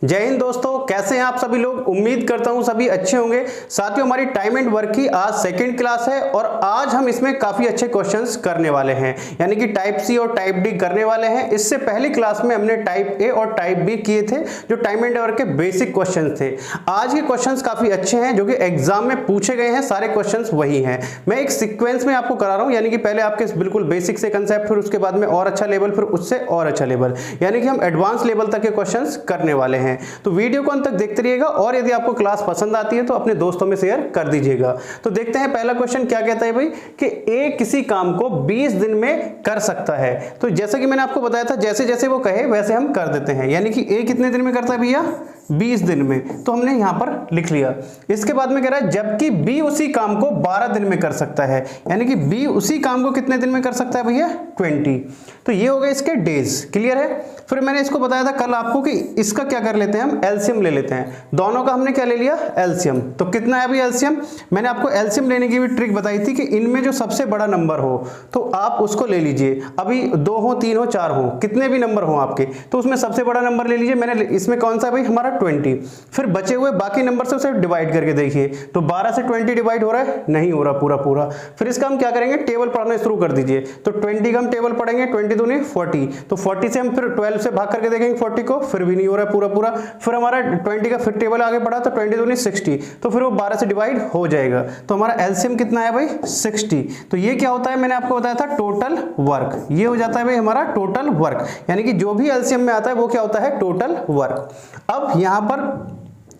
जय हिंद दोस्तों, कैसे हैं आप सभी लोग। उम्मीद करता हूं सभी अच्छे होंगे। साथियों, हमारी टाइम एंड वर्क की आज सेकंड क्लास है और आज हम इसमें काफी अच्छे क्वेश्चंस करने वाले हैं, यानी कि टाइप सी और टाइप डी करने वाले हैं। इससे पहली क्लास में हमने टाइप ए और टाइप बी किए थे, जो टाइम एंड वर्क के बेसिक क्वेश्चंस थे। आज के क्वेश्चंस काफी अच्छे हैं जो कि एग्जाम में पूछे गए हैं। सारे क्वेश्चंस वही हैं। मैं एक सीक्वेंस में आपको करा रहा हूं, यानी कि पहले आपके बिल्कुल बेसिक से कंसेप्ट, फिर उसके बाद में और अच्छा लेवल, फिर उससे और अच्छा लेवल, यानी कि हम एडवांस लेवल तक के क्वेश्चंस करने वाले हैं। तो वीडियो को अंत तक देखते रहिएगा और यदि आपको क्लास पसंद आती है तो अपने दोस्तों में शेयर कर दीजिएगा। तो देखते हैं पहला क्वेश्चन क्या कहता है भाई, कि ए किसी काम को 20 दिन में कर सकता है। तो जैसा कि मैंने आपको बताया था, जैसे जैसे वो कहे वैसे हम कर देते हैं, यानी कि ए कितने दिन में करता है भैया, 20 दिन में। तो हमने यहां पर लिख लिया। इसके बाद में कह रहा है जबकि बी उसी काम को 12 दिन में कर सकता है, यानी कि बी उसी काम को कितने दिन में कर सकता है भैया, 20। तो ये हो गए इसके डेज। क्लियर है। फिर मैंने इसको बताया था कल आपको कि इसका क्या कर लेते हैं, हम एलसीएम ले लेते हैं। दोनों का हमने क्या ले लिया, एलसीएम। तो कितना है अभी एलसीएम, मैंने आपको एलसीएम लेने की भी ट्रिक बताई थी कि इनमें जो सबसे बड़ा नंबर हो तो आप उसको ले लीजिए। अभी 2 हो, 3 हो, 4 हो, कितने भी नंबर हो आपके, तो उसमें सबसे बड़ा नंबर ले लीजिए। मैंने इसमें कौन सा है भाई, हमारा 20। फिर बचे हुए बाकी नंबर से उसे डिवाइड करके देखिए, तो 12 से 20 डिवाइड हो रहा है, नहीं हो रहा पूरा पूरा। फिर इसका हम क्या करेंगे, टेबल पढ़ना शुरू कर दीजिए। तो 20 का हम टेबल पढ़ेंगे, 20 दूनी 40। तो 40 से हम फिर 12 से भाग करके देखेंगे 40 को, फिर भी नहीं हो रहा पूरा पूरा। फिर हमारा 20 का फिर टेबल आगे बढ़ा, तो 20 दूनी 60। तो फिर वो 12 से डिवाइड हो जाएगा। तो हमारा एलसीएम कितना है भाई, 60। तो ये क्या होता है, मैंने आपको बताया था टोटल वर्क। ये हो जाता है भाई हमारा टोटल वर्क, यानी कि जो भी एलसीएम में आता है वो क्या होता है, टोटल वर्क। अब यहां पर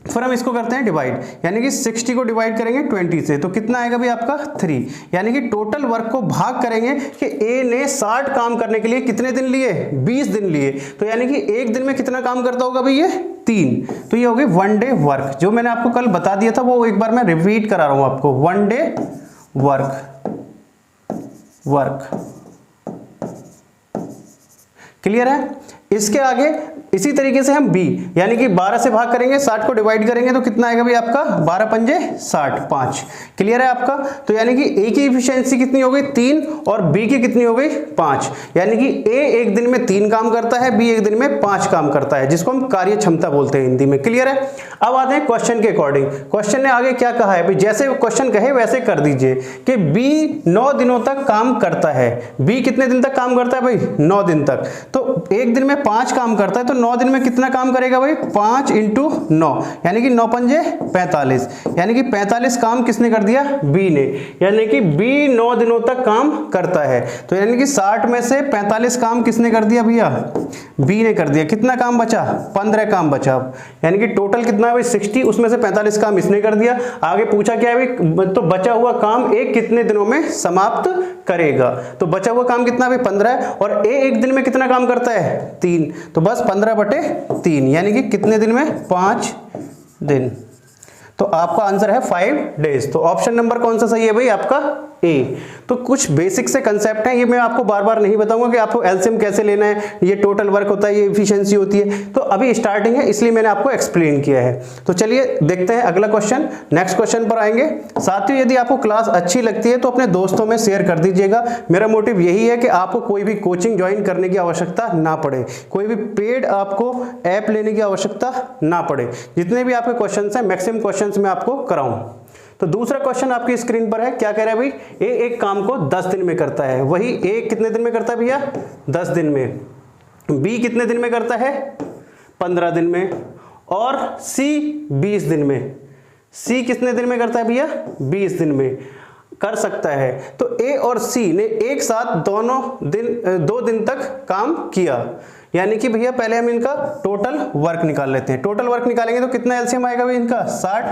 फिर हम इसको करते हैं डिवाइड, यानी कि 60 को डिवाइड करेंगे 20 से, तो कितना आएगा भी आपका 3। यानी कि टोटल वर्क को भाग करेंगे कि ए ने 60 काम करने के लिए कितने दिन लिए, 20 दिन लिए। तो यानी कि एक दिन में कितना काम करता होगा भाई, ये 3। तो ये हो गई 1 डे वर्क। जो मैंने आपको कल बता दिया था वो एक बार मैं रिपीट करा रहा हूं आपको, 1 डे वर्क। क्लियर है। इसके आगे इसी तरीके से हम बी, यानी कि 12 से भाग करेंगे, 60 को डिवाइड करेंगे, तो कितना आएगा भाई आपका, 12 पंजे 60, 5। क्लियर है आपका। तो यानी कि ए की एफिशिएंसी कितनी हो गई, 3, और बी की कितनी हो गई, 5। यानी कि ए एक दिन में 3 काम करता है, बी एक दिन में 5 काम करता है, जिसको हम कार्य क्षमता बोलते हैं हिंदी में। क्लियर है। अब आते हैं क्वेश्चन के अकॉर्डिंग। क्वेश्चन ने आगे क्या कहा है भाई, जैसे क्वेश्चन कहे वैसे कर दीजिए कि बी 9 दिनों तक काम करता है। बी कितने दिन तक काम करता है भाई, 9 दिन तक। तो एक दिन में 5 काम करता है, तो 9 दिन में कितना काम करेगा भाई, 5 इंटू 9, यानी कि 9 पंजे 45। यानी कि 45 काम किसने कर दिया, बी ने। यानी कि बी 9 दिनों तक काम करता है। तो यानी कि 60 में से 45 काम किसने कर दिया भैया, बी ने कर दिया। कितना काम बचा, 15 काम बचा। यानी कि टोटल कितना है भाई, 60, उसमें से 45 काम इसने कर दिया। आगे पूछा क्या है भाई, तो बचा हुआ काम ए कितने दिनों में समाप्त करेगा। तो बचा हुआ काम कितना भाई, 15, और ए एक दिन में कितना काम करता है, 3। तो बस 15/3, यानी कि कितने दिन में, 5 दिन। तो आपका आंसर है 5 डेज। तो ऑप्शन नंबर कौन सा सही है भाई आपका, ए। तो कुछ बेसिक से कंसेप्ट है, ये मैं आपको बार बार नहीं बताऊंगा कि आपको एलसीएम कैसे लेना है, ये टोटल वर्क होता है, ये एफिशिएंसी होती है। तो अभी स्टार्टिंग है, इसलिए मैंने आपको एक्सप्लेन किया है। तो चलिए देखते हैं अगला क्वेश्चन। नेक्स्ट क्वेश्चन पर आएंगे। साथियों, यदि आपको क्लास अच्छी लगती है तो अपने दोस्तों में शेयर कर दीजिएगा। मेरा मोटिव यही है कि आपको कोई भी कोचिंग ज्वाइन करने की आवश्यकता ना पड़े, कोई भी पेड आपको ऐप लेने की आवश्यकता ना पड़े। जितने भी आपके क्वेश्चन है, मैक्सिमम क्वेश्चन मैं आपको कराऊं। तो दूसरा क्वेश्चन आपकी स्क्रीन पर है, क्या कह रहा है भाई, ए एक काम को 10 दिन में करता है। वही ए कितने दिन में करता है भैया, 10 दिन में। बी कितने दिन में करता है, 15 दिन में। और सी 20 दिन में। सी कितने दिन में करता है भैया, 20 दिन में कर सकता है। तो ए और सी ने एक साथ दोनों दिन 2 दिन तक काम किया। यानी कि भैया पहले हम इनका टोटल वर्क निकाल लेते हैं। टोटल वर्क निकालेंगे तो कितना एलसीएम आएगा भाई इनका, 60।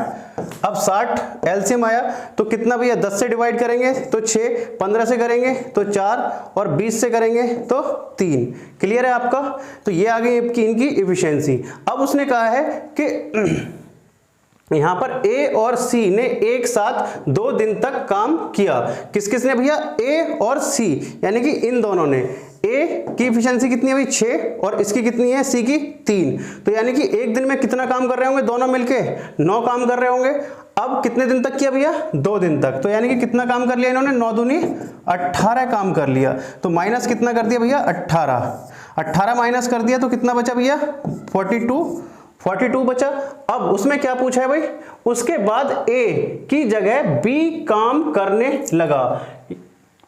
अब 60 एलसीएम आया तो कितना भैया, 10 से डिवाइड करेंगे तो 6, 15 से करेंगे तो 4, और 20 से करेंगे तो 3। क्लियर है आपका। तो ये आ गई इनकी एफिशिएंसी। अब उसने कहा है कि यहां पर ए और सी ने एक साथ 2 दिन तक काम किया। किस किस ने भैया, ए और सी, यानी कि इन दोनों ने। ए की एफिशिएंसी कितनी है भाई, 6, और इसकी कितनी है, सी की 3। तो यानी कि एक दिन में कितना काम कर रहे होंगे दोनों मिलके, 9 काम कर रहे होंगे। अब कितने दिन तक किया भैया, 2 दिन तक। तो यानी कि कितना काम कर लिया इन्होंने, 9 दूनी 18 काम कर लिया। तो माइनस कितना कर दिया भैया, 18 माइनस कर दिया तो कितना बचा भैया, 42 42 बचा। अब उसमें क्या पूछा है भाई, उसके बाद ए की जगह बी काम करने लगा,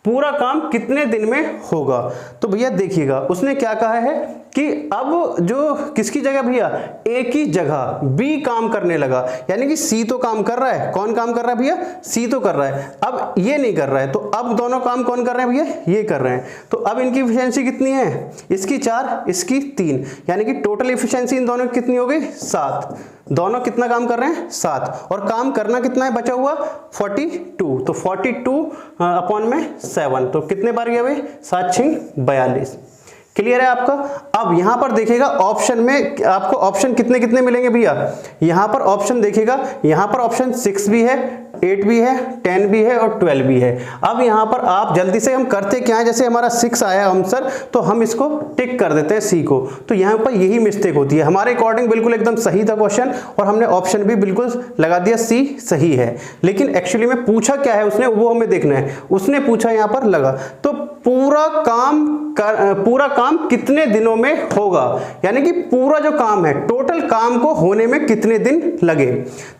पूरा काम कितने दिन में होगा। तो भैया देखिएगा उसने क्या कहा है कि अब जो किसकी जगह भैया, ए की जगह बी काम करने लगा, यानी कि सी तो काम कर रहा है, कौन काम कर रहा है भैया, सी तो कर रहा है, अब ये नहीं कर रहा है, तो अब दोनों काम कौन कर रहे हैं भैया, ये कर रहे हैं। तो अब इनकी इफिशियंसी कितनी है, इसकी 4 इसकी 3, यानी कि टोटल इफिशियंसी इन दोनों की कितनी हो गई 7। दोनों कितना काम कर रहे हैं 7, और काम करना कितना है बचा हुआ 42, तो 42 अपॉन में 7, तो कितने बार गया भाई 7 6 42। क्लियर है आपका। अब यहां पर देखिएगा ऑप्शन में आपको ऑप्शन कितने कितने मिलेंगे भैया, यहां पर ऑप्शन देखिएगा, यहां पर ऑप्शन 6 भी है, 8 भी है, 10 भी है और 12 भी है। अब यहां पर आप जल्दी से हम करते क्या है, जैसे हमारा 6 आया आंसर तो हम इसको टिक कर देते हैं सी को, तो यहां पर यही मिस्टेक होती है। हमारे अकॉर्डिंग बिल्कुल एकदम सही था क्वेश्चन और हमने ऑप्शन भी बिल्कुल लगा दिया सी सही है, लेकिन एक्चुअली में पूछा क्या है उसने वो हमें देखना है। उसने पूछा यहां पर लगा, तो पूरा काम कितने दिनों में होगा, यानी कि पूरा जो काम है टोटल काम को होने में कितने दिन लगे।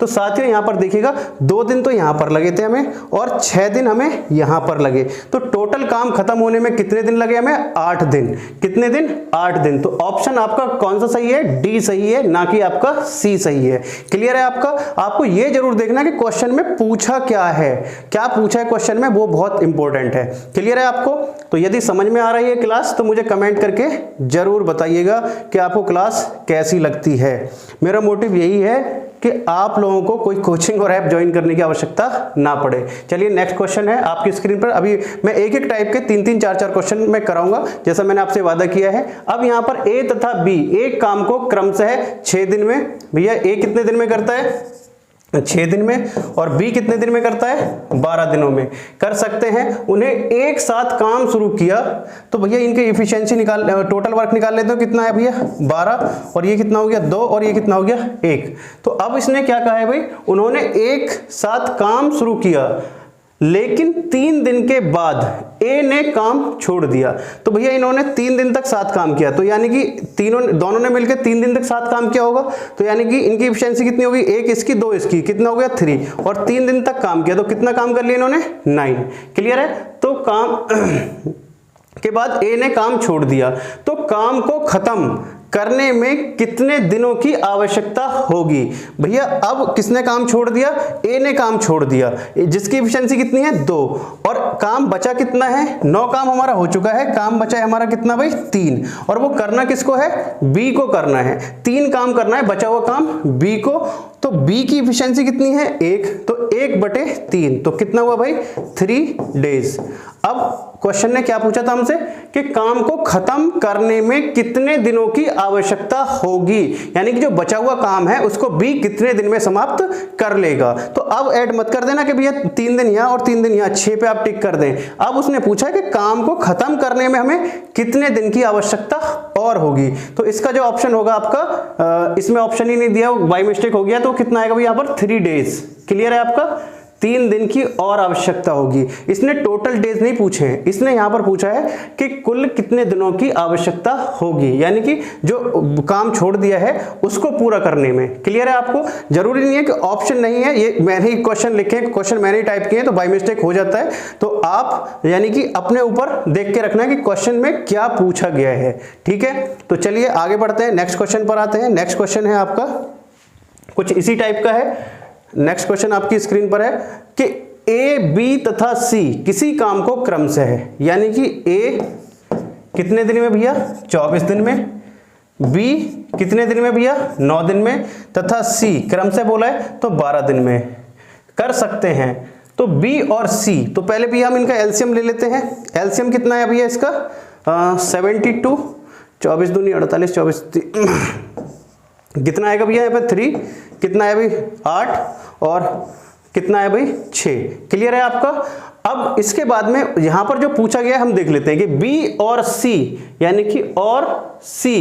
तो साथियों यहां पर देखिएगा 2 दिन तो यहां पर लगे थे हमें और 6 दिन हमें यहां पर लगे, तो टोटल काम खत्म होने में कितने दिन लगे हमें 8 दिन। कितने दिन 8 दिन। तो ऑप्शन आपका कौन सा सही है, डी सही है, ना कि आपका सी सही है। क्लियर है आपका। आपको यह जरूर देखना कि क्वेश्चन में पूछा क्या है, क्या पूछा है क्वेश्चन में, वो बहुत इंपॉर्टेंट है। क्लियर है आपको। तो यदि समझ में आ रही है क्लास तो मुझे कमेंट करके जरूर बताइएगा कि आपको क्लास कैसी लगती है। मेरा मोटिव यही है कि आप लोगों को कोई कोचिंग और ऐप ज्वाइन करने की आवश्यकता ना पड़े। चलिए नेक्स्ट क्वेश्चन है आपकी स्क्रीन पर। अभी मैं एक एक टाइप के 3-3 4-4 क्वेश्चन मैं कराऊंगा जैसा मैंने आपसे वादा किया है। अब यहां पर ए तथा बी एक काम को क्रमशः 6 दिन में, भैया ए कितने दिन में करता है 6 दिन में, और बी कितने दिन में करता है 12 दिनों में कर सकते हैं। उन्हें एक साथ काम शुरू किया, तो भैया इनके इफिशिएंसी निकाल, टोटल वर्क निकाल लेते हो कितना है भैया 12, और ये कितना हो गया 2, और ये कितना हो गया 1। तो अब इसने क्या कहा है भाई, उन्होंने एक साथ काम शुरू किया लेकिन 3 दिन के बाद ए ने काम छोड़ दिया। तो भैया इन्होंने 3 दिन तक साथ काम किया, तो यानी कि दोनों ने मिलकर 3 दिन तक साथ काम किया होगा, तो यानी कि इनकी एफिशिएंसी कितनी होगी, 1 इसकी 2 इसकी, कितना हो गया 3, और 3 दिन तक काम किया, तो कितना काम कर लिया इन्होंने 9। क्लियर है। तो काम के बाद ए ने काम छोड़ दिया, तो काम को खत्म करने में कितने दिनों की आवश्यकता होगी। भैया अब किसने काम छोड़ दिया, ए ने काम छोड़ दिया, जिसकी एफिशिएंसी कितनी है 2, और काम बचा कितना है 9 काम हमारा हो चुका है, काम बचा है हमारा कितना भाई 3, और वो करना किसको है, बी को करना है। 3 काम करना है, बचा हुआ काम बी को, तो बी की एफिशिएंसी कितनी है 1, तो 1/3, तो कितना हुआ भाई 3 डेज। अब क्वेश्चन ने क्या पूछा था हमसे कि काम को खत्म करने में कितने दिनों की आवश्यकता होगी, यानी कि जो बचा हुआ काम है उसको बी कितने दिन में समाप्त कर लेगा। तो अब ऐड मत कर देना कि भैया 3 दिन यहां और 3 दिन यहां, 6 पे आप टिक कर दें। अब उसने पूछा है कि काम को खत्म करने में हमें कितने दिन की आवश्यकता और होगी। तो इसका जो ऑप्शन होगा आपका, इसमें ऑप्शन ही नहीं दिया, बाय मिस्टेक हो गया, तो कितना आएगा भाई यहां पर 3 डेज। क्लियर है आपका, 3 दिन की और आवश्यकता होगी। इसने टोटल डेज नहीं पूछे हैं, इसने यहां पर पूछा है कि कुल कितने दिनों की आवश्यकता होगी, यानी कि जो काम छोड़ दिया है उसको पूरा करने में। क्लियर है आपको। जरूरी नहीं है कि ऑप्शन नहीं है, ये मैंने ही क्वेश्चन लिखे हैं, क्वेश्चन मैंने ही टाइप किए हैं, तो बाय मिस्टेक हो जाता है। तो आप यानी कि अपने ऊपर देख के रखना है कि क्वेश्चन में क्या पूछा गया है। ठीक है, तो चलिए आगे बढ़ते हैं, नेक्स्ट क्वेश्चन पर आते हैं। नेक्स्ट क्वेश्चन है आपका कुछ इसी टाइप का है। नेक्स्ट क्वेश्चन आपकी स्क्रीन पर है कि ए बी तथा सी किसी काम को क्रमशः है, यानी कि ए कितने दिन में भैया 24 दिन में, बी कितने दिन में भैया 9 दिन में, तथा सी क्रमशः बोला है तो 12 दिन में कर सकते हैं। तो बी और सी, तो पहले भी हम इनका एलसीएम ले लेते हैं। एलसीएम कितना है भैया इसका 72, 24 दूनी 48, 24 कितना आएगा भैया यहाँ पे 3, कितना है भाई 8, और कितना है भाई 6। क्लियर है आपका। अब इसके बाद में यहां पर जो पूछा गया हम देख लेते हैं कि बी और सी, यानी कि और सी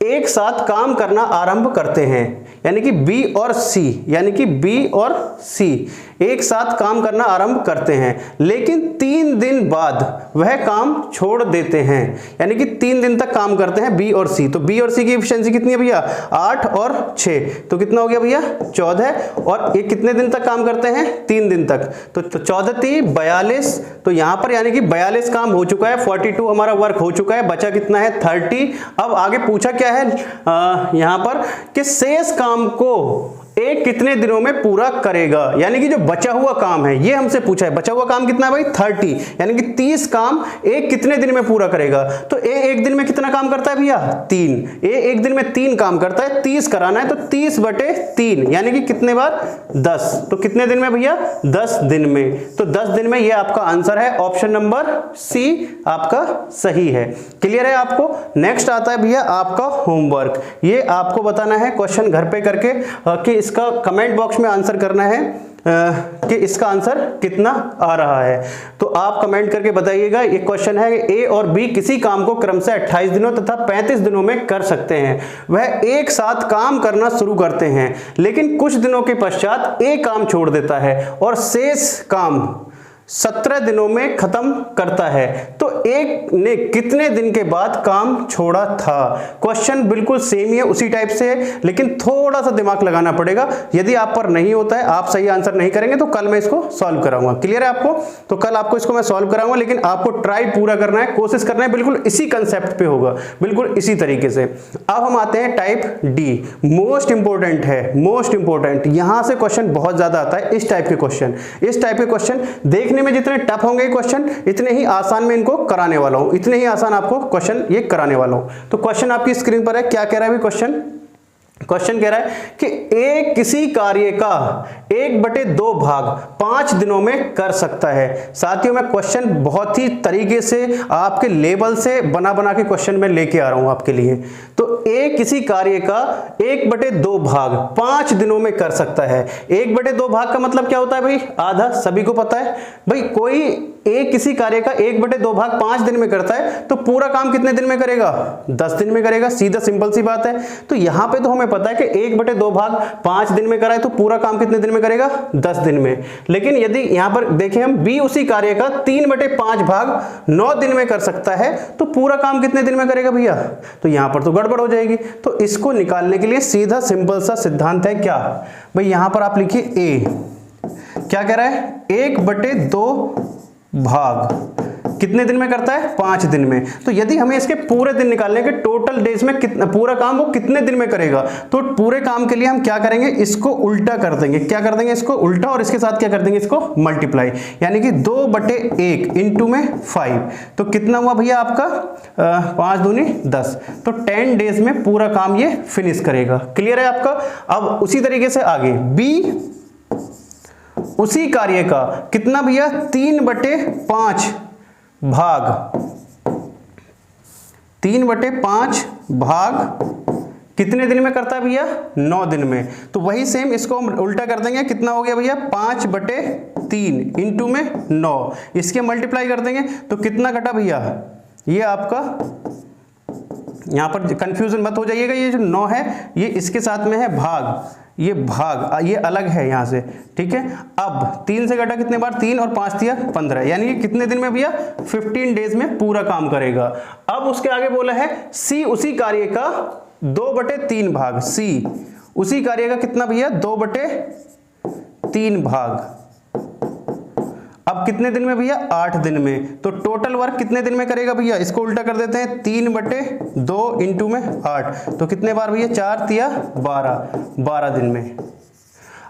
एक साथ काम करना आरंभ करते हैं, यानी कि बी और सी, यानी कि बी और सी एक साथ काम करना आरंभ करते हैं, लेकिन 3 दिन बाद वह काम छोड़ देते हैं। यानी कि 3 दिन तक काम करते हैं बी और सी। तो बी और सी की एफिशिएंसी कितनी है भैया? 8 और 6, तो कितना हो गया भैया? 14। और ये कितने दिन तक काम करते हैं? 3 दिन तक। तो 14 3 42। तो यहां पर यानी कि 42 काम हो चुका है, 42 हमारा वर्क हो चुका है, बचा कितना है? 30। अब आगे पूछा क्या है यहां पर कि शेष काम को एक कितने दिनों में पूरा करेगा। यानी कि जो बचा हुआ काम है ये हमसे पूछा है। बचा हुआ काम कितना है भाई? 30। यानी कि 30 काम एक कितने दिन में पूरा करेगा। तो ए एक दिन में कितना काम करता है भैया? 3। ए एक दिन में 3 काम करता है, 30 कराना है, तो 30/3 यानी कि कितने बार? 10। तो कितने दिन में भैया? 10 दिन में। तो 10 दिन में ये आपका आंसर है, ऑप्शन नंबर सी आपका सही है। क्लियर है आपको? नेक्स्ट आता है भैया आपका होमवर्क। ये आपको बताना है क्वेश्चन घर पे करके कि इसका कमेंट बॉक्स में आंसर करना है कि इसका आंसर कितना आ रहा है। तो आप कमेंट करके बताइएगा। ये क्वेश्चन है कि ए और बी किसी काम को क्रमशः 28 दिनों तथा 35 दिनों में कर सकते हैं। वह एक साथ काम करना शुरू करते हैं, लेकिन कुछ दिनों के पश्चात एक काम छोड़ देता है और शेष काम 17 दिनों में खत्म करता है। तो एक ने कितने दिन के बाद काम छोड़ा था? क्वेश्चन बिल्कुल सेम ही है, उसी टाइप से है, लेकिन थोड़ा सा दिमाग लगाना पड़ेगा। यदि आप पर नहीं होता है, आप सही आंसर नहीं करेंगे, तो कल मैं इसको सॉल्व कराऊंगा। क्लियर है आपको? तो कल आपको इसको मैं सॉल्व कराऊंगा, लेकिन आपको ट्राई पूरा करना है, कोशिश करना है, बिल्कुल इसी कंसेप्ट पे होगा, बिल्कुल इसी तरीके से। अब हम आते हैं टाइप डी। मोस्ट इंपोर्टेंट है, मोस्ट इंपोर्टेंट। यहां से क्वेश्चन बहुत ज्यादा आता है, इस टाइप के क्वेश्चन। इस टाइप के क्वेश्चन देखने में जितने टफ होंगे क्वेश्चन, इतने ही आसान में इनको कराने वाला हूं, इतने ही आसान आपको क्वेश्चन ये कराने वाला हूं। तो क्वेश्चन आपकी स्क्रीन पर है। क्या कह रहा है क्वेश्चन? क्वेश्चन कह रहा है कि एक किसी कार्य का 1/2 भाग 5 दिनों में कर सकता है। साथियों, मैं क्वेश्चन बहुत ही तरीके से आपके लेवल से बना के क्वेश्चन में लेके आ रहा हूं आपके लिए। तो एक किसी कार्य का 1/2 भाग 5 दिनों में कर सकता है। 1/2 भाग का मतलब क्या होता है भाई? आधा। सभी को पता है भाई। कोई एक किसी कार्य का 1/2 भाग 5 दिन में करता है, तो पूरा काम कितने दिन में करेगा? 10 दिन में करेगा। सीधा सिंपल सी बात है। तो यहां पे तो हमें पता है कि 1/2 भाग 5 दिन में कराए, तो पूरा काम कितने दिन में करेगा? 10 दिन में। लेकिन यदि यहां पर देखें हम, बी उसी कार्य का 3/5 भाग 9 दिन में कर सकता है, तो पूरा काम कितने दिन में करेगा भैया? तो यहां पर तो गड़बड़ हो जाएगी। तो इसको निकालने के लिए सीधा सिंपल सा सिद्धांत है क्या भाई? यहां पर आप लिखिए ए। क्या कह रहा है? 1/2 भाग कितने दिन में करता है? 5 दिन में। तो यदि हमें इसके पूरे दिन निकालने के, टोटल डेज में कितना पूरा काम वो कितने दिन में करेगा, तो पूरे काम के लिए हम क्या करेंगे? इसको उल्टा कर देंगे। क्या कर देंगे? इसको उल्टा, और इसके साथ क्या कर देंगे? इसको मल्टीप्लाई। यानी कि 2/1 इंटू में 5। तो कितना हुआ भैया आपका? 5 दूनी 10। तो 10 डेज में पूरा काम ये फिनिश करेगा। क्लियर है आपका? अब उसी तरीके से आगे बी उसी कार्य का कितना भैया? 3/5 भाग 3/5 भाग कितने दिन में करता है भैया? 9 दिन में। तो वही सेम इसको हम उल्टा कर देंगे। कितना हो गया भैया? 5/3 इंटू में 9। इसके मल्टीप्लाई कर देंगे, तो कितना घटा भैया? ये आपका, यहां पर कंफ्यूजन मत हो जाइएगा, ये जो 9 है ये इसके साथ में है भाग, ये भाग, ये अलग है यहां से, ठीक है। अब 3 से घटा कितने बार? 3 और 5 दिया 15, यानी कि कितने दिन में भैया? 15 डेज में पूरा काम करेगा। अब उसके आगे बोला है सी उसी कार्य का 2/3 भाग। सी उसी कार्य का कितना भैया? 2/3 भाग। अब कितने दिन में भैया? 8 दिन में। तो टोटल वर्क कितने दिन में करेगा भैया? इसको उल्टा कर देते हैं, 3/2 इंटू में 8। तो कितने बार भैया? 4 तिया 12 दिन में।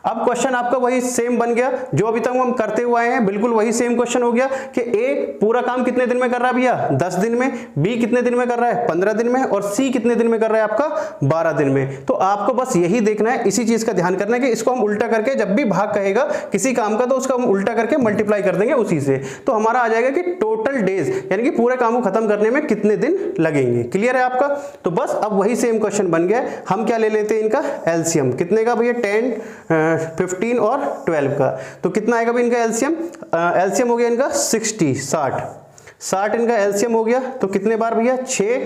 अब क्वेश्चन आपका वही सेम बन गया जो अभी तक हम करते हुए आए हैं, बिल्कुल वही सेम क्वेश्चन हो गया कि ए पूरा काम कितने दिन में कर रहा है भैया? 10 दिन में। बी कितने दिन में कर रहा है? 15 दिन में। और सी कितने दिन में कर रहा है आपका? 12 दिन में। तो आपको बस यही देखना है, इसी चीज का ध्यान करना है कि इसको हम उल्टा करके, जब भी भाग कहेगा किसी काम का, तो उसका हम उल्टा करके मल्टीप्लाई कर देंगे उसी से। तो हमारा आ जाएगा कि टोटल डेज, यानी कि पूरे काम को खत्म करने में कितने दिन लगेंगे। क्लियर है आपका? तो बस अब वही सेम क्वेश्चन बन गया। हम क्या ले लेते हैं? इनका एलसीएम। कितने का भैया? 10, 15 और 12 का। तो कितना आएगा भाई इनका एलसीएम? एलसीएम हो गया इनका 60 इनका एलसीएम हो गया। तो कितने बार भैया? 6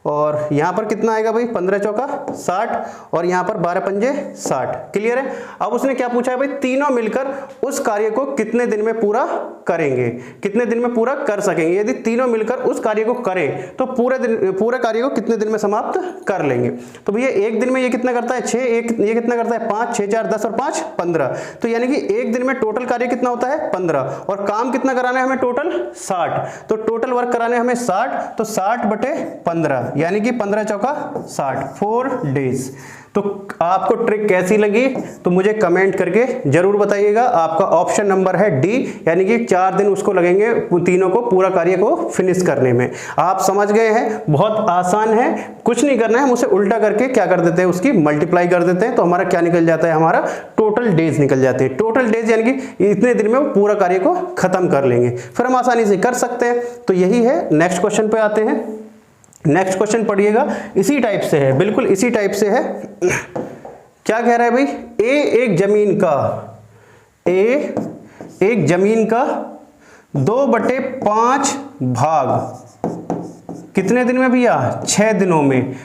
और यहाँ पर कितना आएगा भाई 15 चौका 60 और यहाँ पर 12 पंजे 60। क्लियर है। अब उसने क्या पूछा है भाई, तीनों मिलकर उस कार्य को कितने दिन में पूरा करेंगे, कितने दिन में पूरा कर सकेंगे। यदि तीनों मिलकर उस कार्य को करें तो पूरे कार्य को कितने दिन में समाप्त कर लेंगे। तो भैया एक दिन में ये कितना करता है 6, ये कितना करता है 5, 6 4 10 और 5 15। तो यानी कि एक दिन में टोटल कार्य कितना होता है 15 और काम कितना कराना है हमें टोटल 60। तो टोटल वर्क कराने हमें 60, तो 60/15 यानी कि 15 चौका 60, 4 डेज। तो आपको ट्रिक कैसी लगी तो मुझे कमेंट करके जरूर बताइएगा। आपका ऑप्शन नंबर है डी, यानी कि 4 दिन उसको लगेंगे तीनों को पूरा कार्य को फिनिश करने में। आप समझ गए हैं, बहुत आसान है, कुछ नहीं करना है, हम उसे उल्टा करके क्या कर देते हैं, उसकी मल्टीप्लाई कर देते हैं, तो हमारा क्या निकल जाता है, हमारा टोटल डेज निकल जाते हैं। टोटल डेज यानी कि इतने दिन में वो पूरा कार्य को खत्म कर लेंगे, फिर हम आसानी से कर सकते हैं। तो यही है। नेक्स्ट क्वेश्चन पे आते हैं। नेक्स्ट क्वेश्चन पढ़िएगा, इसी टाइप से है, बिल्कुल इसी टाइप से है। क्या कह रहा है भाई, एक जमीन का 2/5 भाग कितने दिन में भैया 6 दिनों में,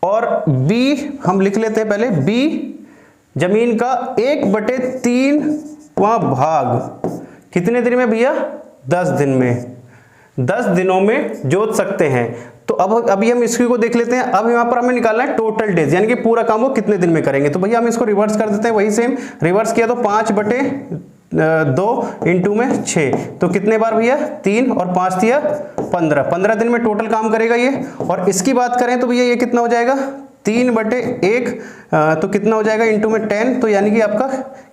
और बी हम लिख लेते हैं पहले, बी जमीन का 1/3 भाग कितने दिन में भैया 10 दिन में, 10 दिनों में जोत सकते हैं। तो अब अभी हम इसकी को देख लेते हैं। अब यहाँ पर हमें निकालना है टोटल डेज, यानी कि पूरा काम वो कितने दिन में करेंगे। तो भैया हम इसको रिवर्स कर देते हैं, वही सेम रिवर्स किया तो 5/2 इंटू में 6, तो कितने बार भैया 3 और 5 दिया 15 दिन में टोटल काम करेगा ये। और इसकी बात करें तो भैया ये कितना हो जाएगा 3/1, तो कितना हो जाएगा इंटू में 10, तो यानी कि आपका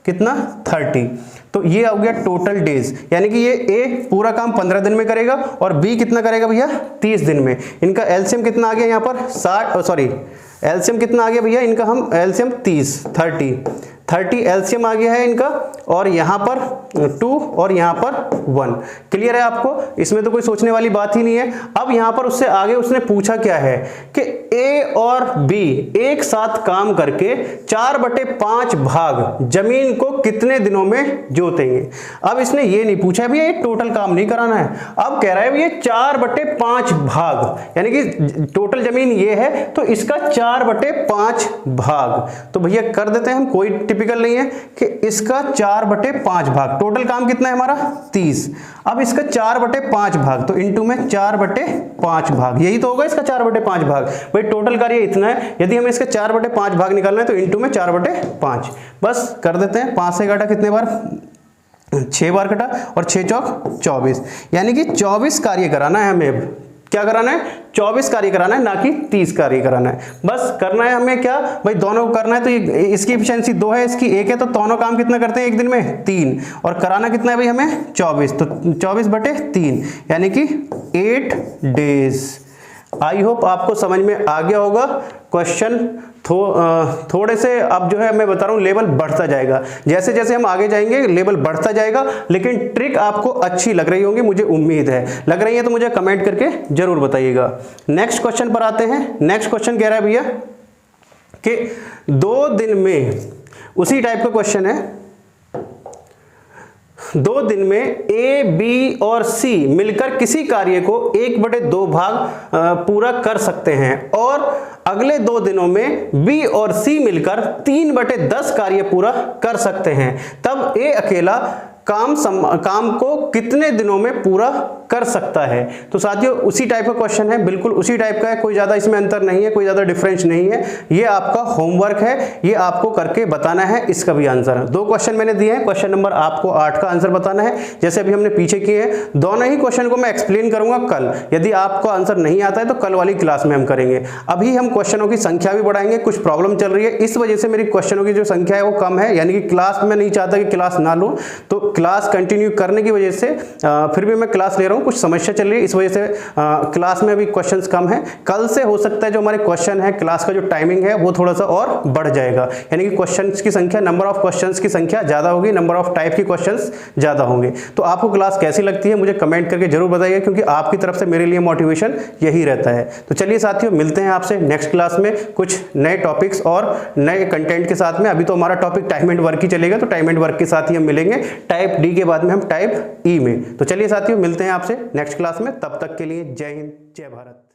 कितना 30। तो ये हो गया टोटल डेज, यानी कि ये ए पूरा काम 15 दिन में करेगा और बी कितना करेगा भैया 30 दिन में। इनका एलसीएम कितना आ गया यहाँ पर 60, सॉरी एलसीएम कितना आ गया भैया इनका, हम एलसीएम 30 एलसीएम आ गया है इनका, और यहाँ पर 2 और यहाँ पर 1। क्लियर है आपको, इसमें तो कोई सोचने वाली बात ही नहीं है। अब यहाँ पर उससे आगे उसने पूछा क्या है कि ए और बी एक साथ काम करके 4/5 भाग जमीन को कितने दिनों में जोतेंगे। अब इसने ये नहीं पूछा भैया ये टोटल काम नहीं कराना है, अब कह रहा है भैया 4/5 भाग, यानी कि टोटल जमीन ये है तो इसका 4/5 भाग। तो भैया कर देते हैं हम, कोई टिपिकल नहीं है कि इसका 4/5 भाग, टोटल काम कितना है हमारा 30। अब इसका 4/5 भाग, तो इंटू में 4/5 भाग, यही तो होगा इसका 4/5 भाग। भाई टोटल कार्य इतना है, यदि हमें इसका 4/5 भाग निकालना है तो इंटू में 4/5 बस कर देते हैं। 5 से काटा कितने बार 6 बार कटा, और 6 चौक 24, यानी कि 24 कार्य कराना है हमें। क्या कराना है 24 कार्य कराना है, ना कि 30 कार्य कराना है। बस करना है हमें क्या भाई, दोनों को करना है। तो ये इसकी एफिशिएंसी 2 है, इसकी 1 है, तो दोनों काम कितना करते हैं एक दिन में 3, और कराना कितना है भाई हमें 24, तो 24/3 यानी कि 8 डेज। आई होप आपको समझ में आ गया होगा। क्वेश्चन थोड़े से अब जो है मैं बता रहा हूँ लेवल बढ़ता जाएगा, जैसे जैसे हम आगे जाएंगे लेवल बढ़ता जाएगा, लेकिन ट्रिक आपको अच्छी लग रही होंगी, मुझे उम्मीद है। लग रही है तो मुझे कमेंट करके जरूर बताइएगा। नेक्स्ट क्वेश्चन पर आते हैं। नेक्स्ट क्वेश्चन कह रहा है भैया कि 2 दिन में, उसी टाइप का क्वेश्चन है, 2 दिन में ए बी और सी मिलकर किसी कार्य को 1/2 भाग पूरा कर सकते हैं, और अगले 2 दिनों में बी और सी मिलकर 3/10 कार्य पूरा कर सकते हैं, तब ए अकेला काम को कितने दिनों में पूरा कर सकता है। तो साथियों उसी टाइप का क्वेश्चन है, बिल्कुल उसी टाइप का है, कोई ज्यादा इसमें अंतर नहीं है, कोई ज्यादा डिफरेंस नहीं है। ये आपका होमवर्क है, ये आपको करके बताना है इसका भी आंसर। 2 क्वेश्चन मैंने दिए हैं, क्वेश्चन नंबर आपको 8 का आंसर बताना है, जैसे अभी हमने पीछे किए हैं। दोनों ही क्वेश्चन को मैं एक्सप्लेन करूंगा कल, यदि आपको आंसर नहीं आता है तो कल वाली क्लास में हम करेंगे। अभी हम क्वेश्चनों की संख्या भी बढ़ाएंगे, कुछ प्रॉब्लम चल रही है, इस वजह से मेरी क्वेश्चनों की जो संख्या है वो कम है, यानी कि क्लास में नहीं चाहता कि क्लास ना लूं, तो क्लास कंटिन्यू करने की वजह से फिर भी मैं क्लास ले रहा हूं, कुछ समस्या चल रही है, इस वजह से क्लास में अभी क्वेश्चंस कम है। कल से हो सकता है जो हमारे क्वेश्चन है, क्लास का जो टाइमिंग है वो थोड़ा सा और बढ़ जाएगा, यानी कि क्वेश्चंस की संख्या, नंबर ऑफ क्वेश्चंस की संख्या ज्यादा होगी, नंबर ऑफ टाइप के क्वेश्चंस ज्यादा होंगे। तो आपको क्लास कैसी लगती है मुझे कमेंट करके जरूर बताइए, क्योंकि आपकी तरफ से मेरे लिए मोटिवेशन यही रहता है। तो चलिए साथियों, मिलते हैं आपसे नेक्स्ट क्लास में कुछ नए टॉपिक्स और नए कंटेंट के साथ में। अभी तो हमारा टॉपिक टाइम एंड वर्क ही चलेगा, तो टाइम एंड वर्क के साथ ही हम मिलेंगे, टाइप डी के बाद में हम टाइप ई में। तो चलिए साथियों, मिलते हैं आपसे नेक्स्ट क्लास में, तब तक के लिए जय हिंद, जय भारत।